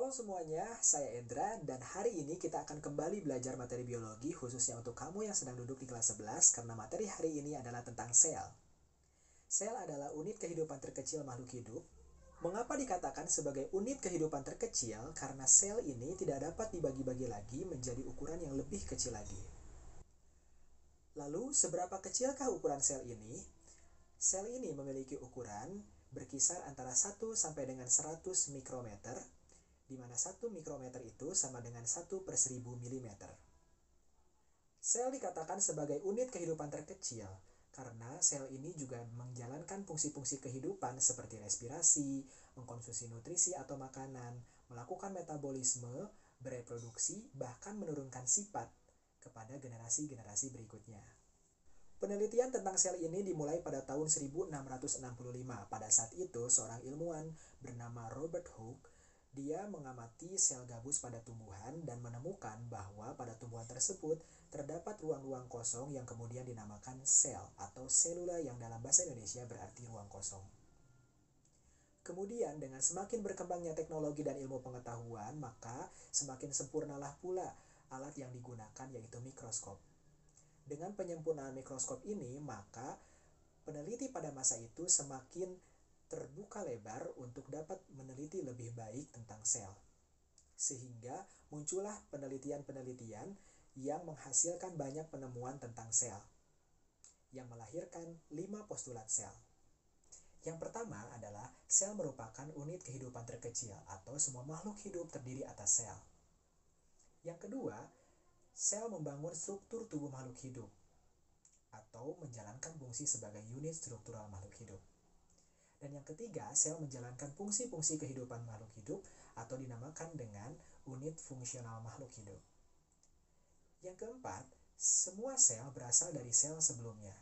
Halo semuanya, saya Endra dan hari ini kita akan kembali belajar materi biologi khususnya untuk kamu yang sedang duduk di kelas 11 karena materi hari ini adalah tentang sel. Sel adalah unit kehidupan terkecil makhluk hidup. Mengapa dikatakan sebagai unit kehidupan terkecil? Karena sel ini tidak dapat dibagi-bagi lagi menjadi ukuran yang lebih kecil lagi. Lalu, seberapa kecilkah ukuran sel ini? Sel ini memiliki ukuran berkisar antara 1 sampai dengan 100 mikrometer, di mana 1 mikrometer itu sama dengan 1 per 1000 milimeter. Sel dikatakan sebagai unit kehidupan terkecil karena sel ini juga menjalankan fungsi-fungsi kehidupan seperti respirasi, mengkonsumsi nutrisi atau makanan, melakukan metabolisme, bereproduksi, bahkan menurunkan sifat kepada generasi-generasi berikutnya. Penelitian tentang sel ini dimulai pada tahun 1665. Pada saat itu, seorang ilmuwan bernama Robert Hooke dia mengamati sel gabus pada tumbuhan dan menemukan bahwa pada tumbuhan tersebut terdapat ruang-ruang kosong yang kemudian dinamakan sel atau selula yang dalam bahasa Indonesia berarti ruang kosong. Kemudian dengan semakin berkembangnya teknologi dan ilmu pengetahuan, maka semakin sempurnalah pula alat yang digunakan yaitu mikroskop. Dengan penyempurnaan mikroskop ini, maka peneliti pada masa itu semakin terbuka lebar untuk dapat meneliti lebih baik tentang sel. Sehingga muncullah penelitian-penelitian yang menghasilkan banyak penemuan tentang sel, yang melahirkan 5 postulat sel. Yang pertama adalah sel merupakan unit kehidupan terkecil atau semua makhluk hidup terdiri atas sel. Yang kedua, sel membangun struktur tubuh makhluk hidup atau menjalankan fungsi sebagai unit struktural makhluk hidup. Dan yang ketiga, sel menjalankan fungsi-fungsi kehidupan makhluk hidup atau dinamakan dengan unit fungsional makhluk hidup. Yang keempat, semua sel berasal dari sel sebelumnya,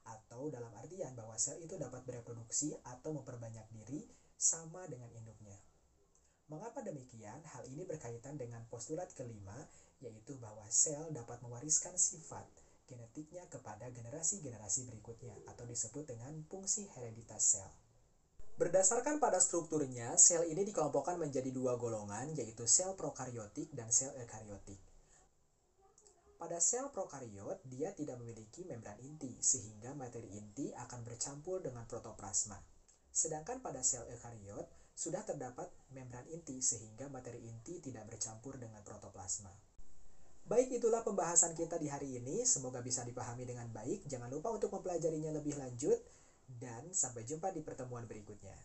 atau dalam artian bahwa sel itu dapat bereproduksi atau memperbanyak diri sama dengan induknya. Mengapa demikian? Hal ini berkaitan dengan postulat kelima, yaitu bahwa sel dapat mewariskan sifat genetiknya kepada generasi-generasi berikutnya, atau disebut dengan fungsi hereditas sel. Berdasarkan pada strukturnya, sel ini dikelompokkan menjadi 2 golongan, yaitu sel prokariotik dan sel eukariotik. Pada sel prokariot, dia tidak memiliki membran inti, sehingga materi inti akan bercampur dengan protoplasma. Sedangkan pada sel eukariot, sudah terdapat membran inti, sehingga materi inti tidak bercampur dengan protoplasma. Baik, itulah pembahasan kita di hari ini. Semoga bisa dipahami dengan baik. Jangan lupa untuk mempelajarinya lebih lanjut. Dan sampai jumpa di pertemuan berikutnya.